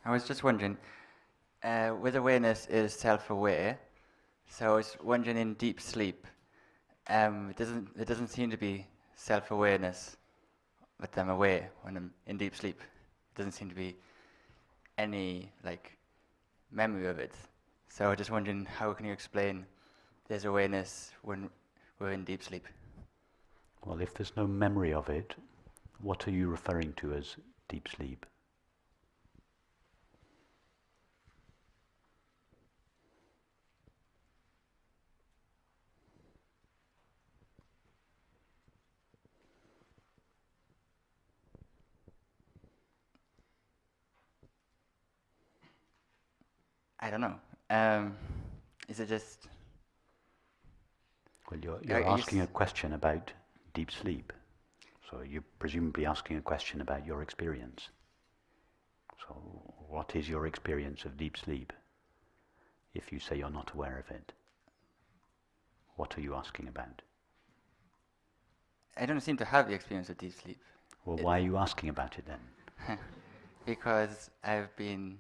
I was just wondering, with awareness is self-aware, so I was wondering in deep sleep, it doesn't seem to be self-awareness, but I'm aware when I'm in deep sleep. It doesn't seem to be any like memory of it. So I was just wondering, how can you explain there's awareness when we're in deep sleep? Well, if there's no memory of it, what are you referring to as deep sleep? I don't know. Is it just? Well, you're, Are you're you asking a question about deep sleep. So you're presumably asking a question about your experience. So what is your experience of deep sleep? If you say you're not aware of it, what are you asking about? I don't seem to have the experience of deep sleep. Well, why are you asking about it then? Because I've been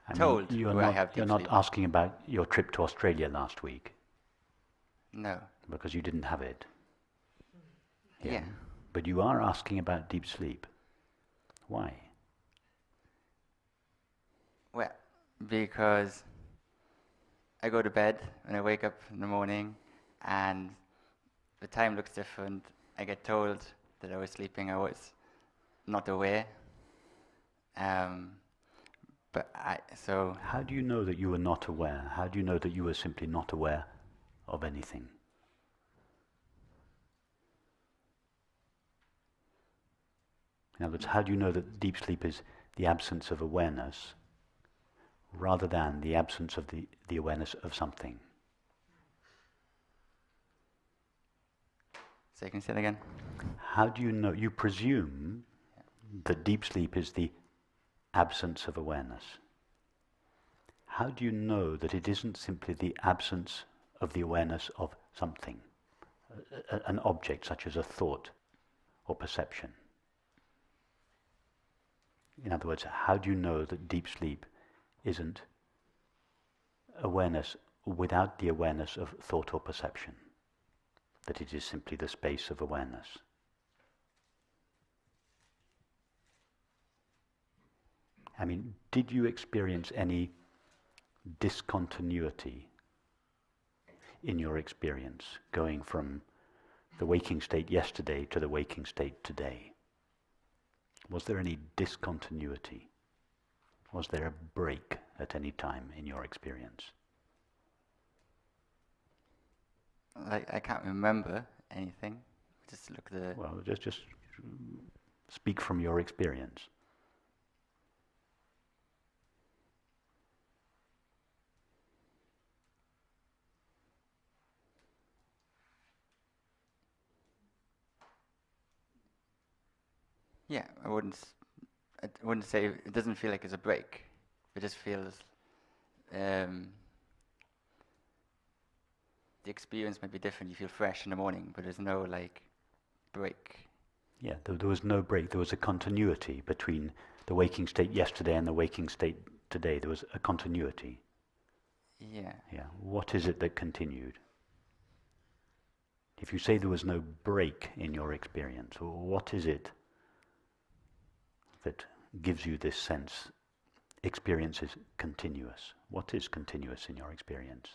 I mean, told you're I not have you're deep not sleep. asking about your trip to Australia last week No. because you didn't have it. Yeah. But you are asking about deep sleep. Why? Well, because I go to bed and I wake up in the morning and the time looks different. I get told that I was sleeping. I was not aware. So How do you know that you were not aware? How do you know that you were simply not aware of anything? In other words, how do you know that deep sleep is the absence of awareness rather than the absence of the awareness of something? So you can say it again. How do you know? You presume that deep sleep is the absence of awareness. How do you know that it isn't simply the absence of the awareness of something, an object such as a thought or perception? In other words, how do you know that deep sleep isn't awareness without the awareness of thought or perception? That it is simply the space of awareness? I mean, did you experience any discontinuity in your experience, going from the waking state yesterday to the waking state today? Was there any discontinuity? Was there a break at any time in your experience? I can't remember anything. Just look at the. Well, just speak from your experience. Yeah, I wouldn't say it doesn't feel like it's a break. It just feels the experience might be different. You feel fresh in the morning, but there's no like break. Yeah, there was no break. There was a continuity between the waking state yesterday and the waking state today. There was a continuity. Yeah. Yeah. What is it that continued? If you say there was no break in your experience, what is it that gives you this sense experience is continuous? What is continuous in your experience?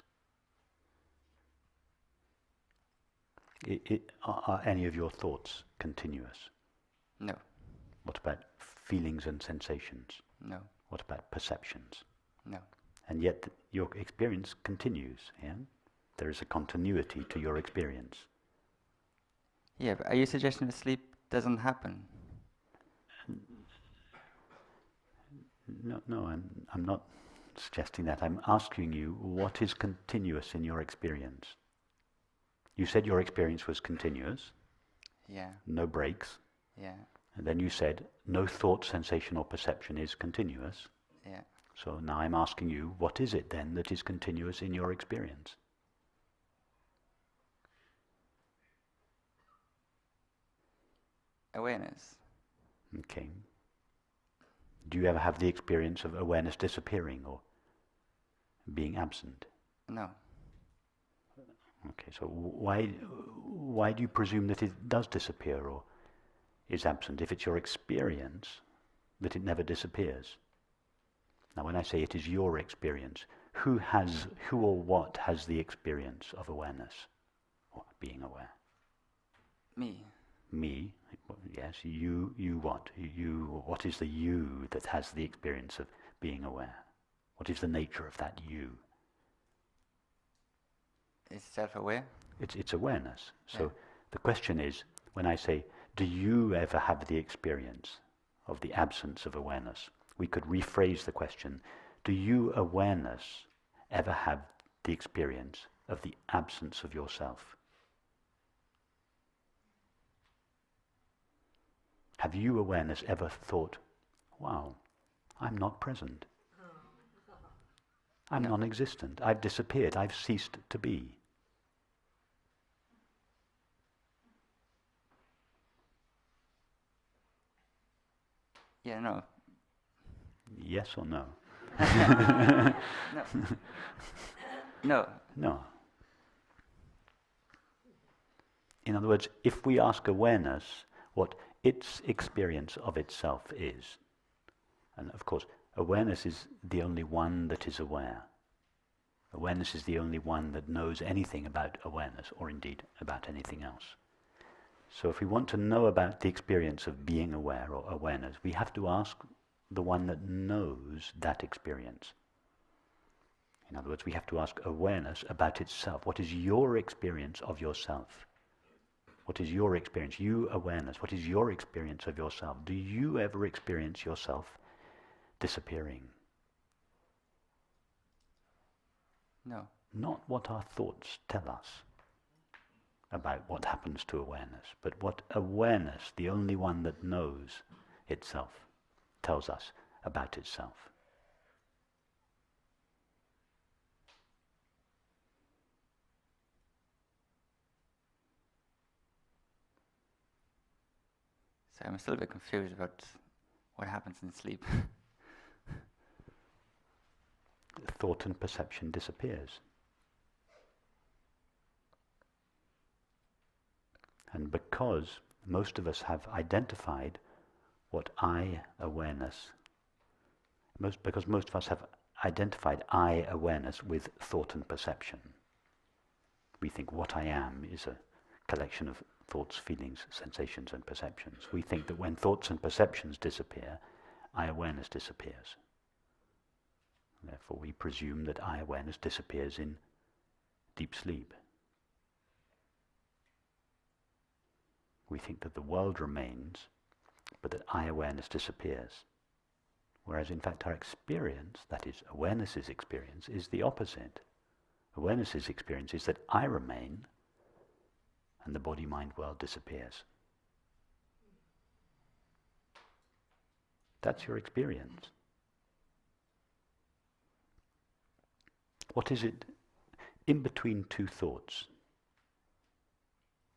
Are any of your thoughts continuous? No. What about feelings and sensations? No. What about perceptions? No. And yet your experience continues, yeah? There is a continuity to your experience. Yeah, but are you suggesting that sleep doesn't happen? No, I'm not suggesting that. I'm asking you, what is continuous in your experience? You said your experience was continuous. Yeah. No breaks. Yeah. And then you said no thought, sensation or perception is continuous. Yeah. So now I'm asking you, what is it then that is continuous in your experience? Awareness. Okay. do you ever have the experience of awareness disappearing or being absent? No. Okay, so why do you presume that it does disappear or is absent if it's your experience that it never disappears? Now when I say it is your experience, who or what has the experience of awareness or being aware? Me. Me, yes, you what? What is the you that has the experience of being aware? What is the nature of that you? It's self-aware. It's awareness. So the question is, when I say, do you ever have the experience of the absence of awareness? We could rephrase the question, do you, awareness, ever have the experience of the absence of yourself? Have you, awareness, ever thought, wow, I'm not present. I'm non-existent. I've disappeared. I've ceased to be. Yeah, no. Yes or no? No. No. No. In other words, if we ask awareness what its experience of itself is, and of course, awareness is the only one that is aware. Awareness is the only one that knows anything about awareness, or indeed about anything else. So if we want to know about the experience of being aware or awareness, we have to ask the one that knows that experience. In other words, we have to ask awareness about itself. What is your experience of yourself? What is your experience? You, awareness, what is your experience of yourself? Do you ever experience yourself disappearing? No. Not what our thoughts tell us about what happens to awareness, but what awareness, the only one that knows itself, tells us about itself. So I'm still a bit confused about what happens in sleep. Thought and perception disappears. And because most of us have identified what I-awareness, because most of us have identified I-awareness with thought and perception. We think what I am is a collection of thoughts, feelings, sensations and perceptions. We think that when thoughts and perceptions disappear, I-awareness disappears. Therefore we presume that I-awareness disappears in deep sleep. We think that the world remains, but that I-awareness disappears. Whereas in fact our experience, that is awareness's experience, is the opposite. Awareness's experience is that I remain and the body-mind world disappears. That's your experience. What is it in between two thoughts?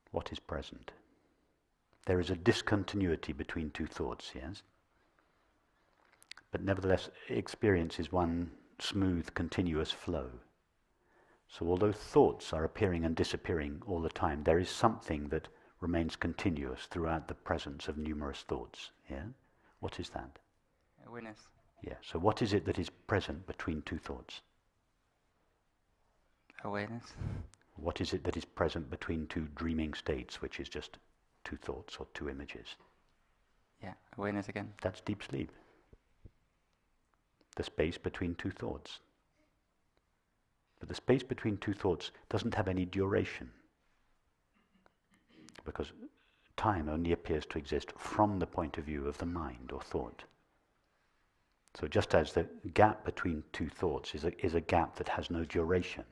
What is present? There is a discontinuity between two thoughts, yes? But nevertheless, experience is one smooth, continuous flow. So although thoughts are appearing and disappearing all the time, there is something that remains continuous throughout the presence of numerous thoughts, yeah? What is that? Awareness. Yeah, so what is it that is present between two thoughts? Awareness. What is it that is present between two dreaming states, which is just two thoughts or two images? Yeah, awareness again. That's deep sleep. The space between two thoughts. But the space between two thoughts doesn't have any duration, because time only appears to exist from the point of view of the mind or thought. So just as the gap between two thoughts is a gap that has no duration,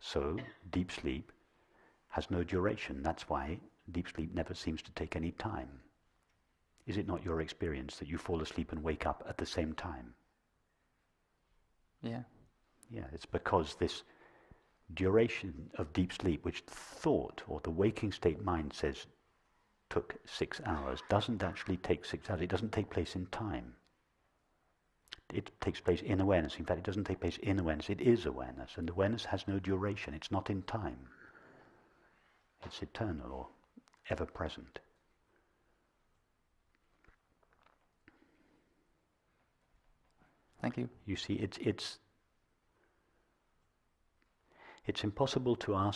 so deep sleep has no duration. That's why deep sleep never seems to take any time. Is it not your experience that you fall asleep and wake up at the same time? Yeah. Yeah, it's because this duration of deep sleep, which thought or the waking state mind says took 6 hours doesn't actually take 6 hours. It doesn't take place in time. It takes place in awareness. In fact, it doesn't take place in awareness. It is awareness. And awareness has no duration. It's not in time. It's eternal or ever present. Thank you. You see, it's impossible to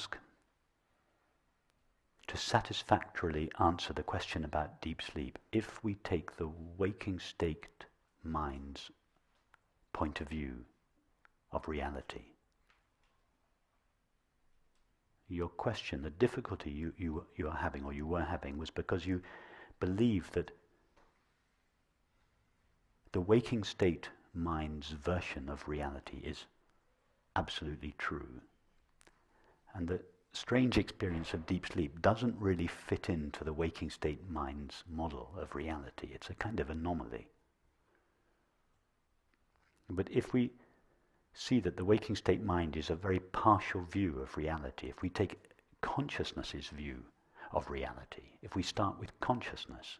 satisfactorily answer the question about deep sleep if we take the waking state mind's point of view of reality. Your question, the difficulty you are having, or you were having, was because you believe that the waking state mind's version of reality is absolutely true. And the strange experience of deep sleep doesn't really fit into the waking state mind's model of reality. It's a kind of anomaly. But if we see that the waking state mind is a very partial view of reality, if we take consciousness's view of reality, if we start with consciousness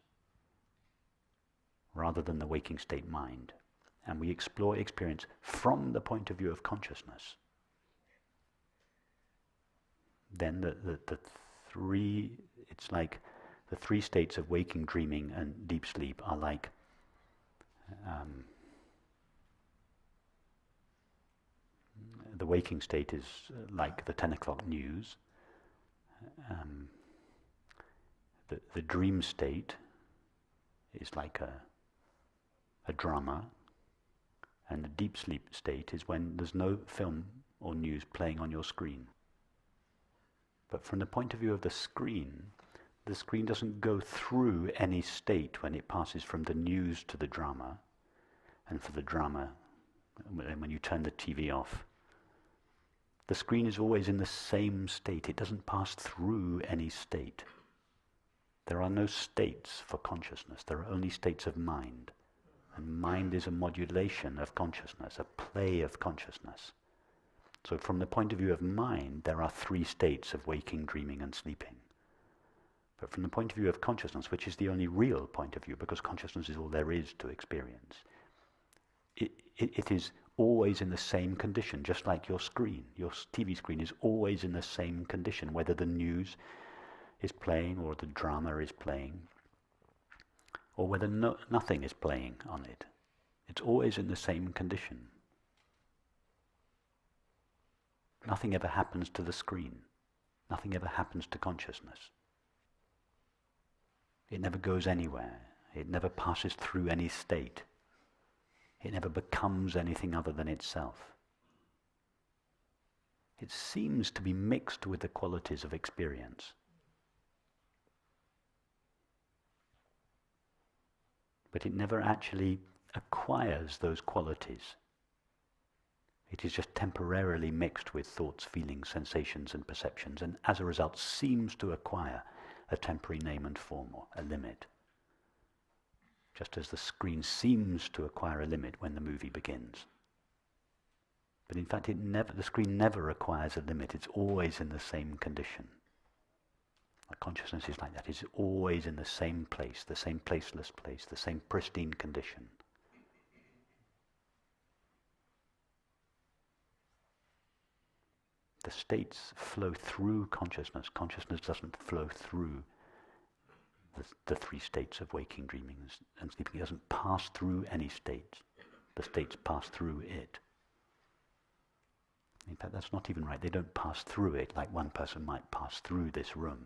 rather than the waking state mind, and we explore experience from the point of view of consciousness, then the three, it's like the three states of waking, dreaming, and deep sleep are like the waking state is like the 10 o'clock news. The dream state is like a drama, and the deep sleep state is when there's no film or news playing on your screen. But from the point of view of the screen doesn't go through any state when it passes from the news to the drama, and for the drama, when you turn the TV off, the screen is always in the same state. It doesn't pass through any state. There are no states for consciousness. There are only states of mind. And mind is a modulation of consciousness, a play of consciousness. So from the point of view of mind, there are three states of waking, dreaming, and sleeping. But from the point of view of consciousness, which is the only real point of view, because consciousness is all there is to experience, it is always in the same condition, just like your screen. Your TV screen is always in the same condition, whether the news is playing or the drama is playing, or whether nothing is playing on it. It's always in the same condition. Nothing ever happens to the screen. Nothing ever happens to consciousness. It never goes anywhere. It never passes through any state. It never becomes anything other than itself. It seems to be mixed with the qualities of experience. But it never actually acquires those qualities. It is just temporarily mixed with thoughts, feelings, sensations, and perceptions, and as a result seems to acquire a temporary name and form, or a limit. Just as the screen seems to acquire a limit when the movie begins. But in fact, the screen never acquires a limit. It's always in the same condition. Consciousness is like that. It's always in the same place, the same placeless place, the same pristine condition. The states flow through consciousness. Consciousness doesn't flow through the three states of waking, dreaming, and sleeping. It doesn't pass through any states. The states pass through it. In fact, that's not even right. They don't pass through it like one person might pass through this room.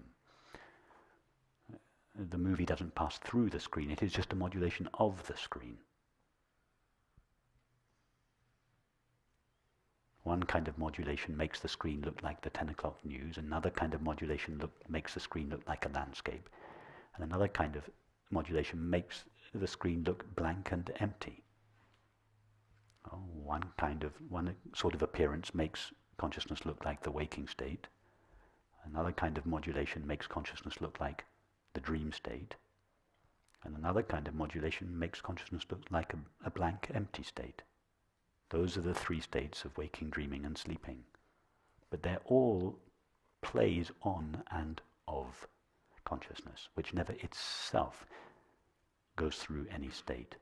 The movie doesn't pass through the screen. It is just a modulation of the screen. One kind of modulation makes the screen look like the 10 o'clock news. Another kind of modulation makes the screen look like a landscape. And another kind of modulation makes the screen look blank and empty. One sort of appearance makes consciousness look like the waking state. Another kind of modulation makes consciousness look like the dream state. And another kind of modulation makes consciousness look like a blank, empty state. Those are the three states of waking, dreaming, and sleeping. But they're all plays on and of consciousness, which never itself goes through any state.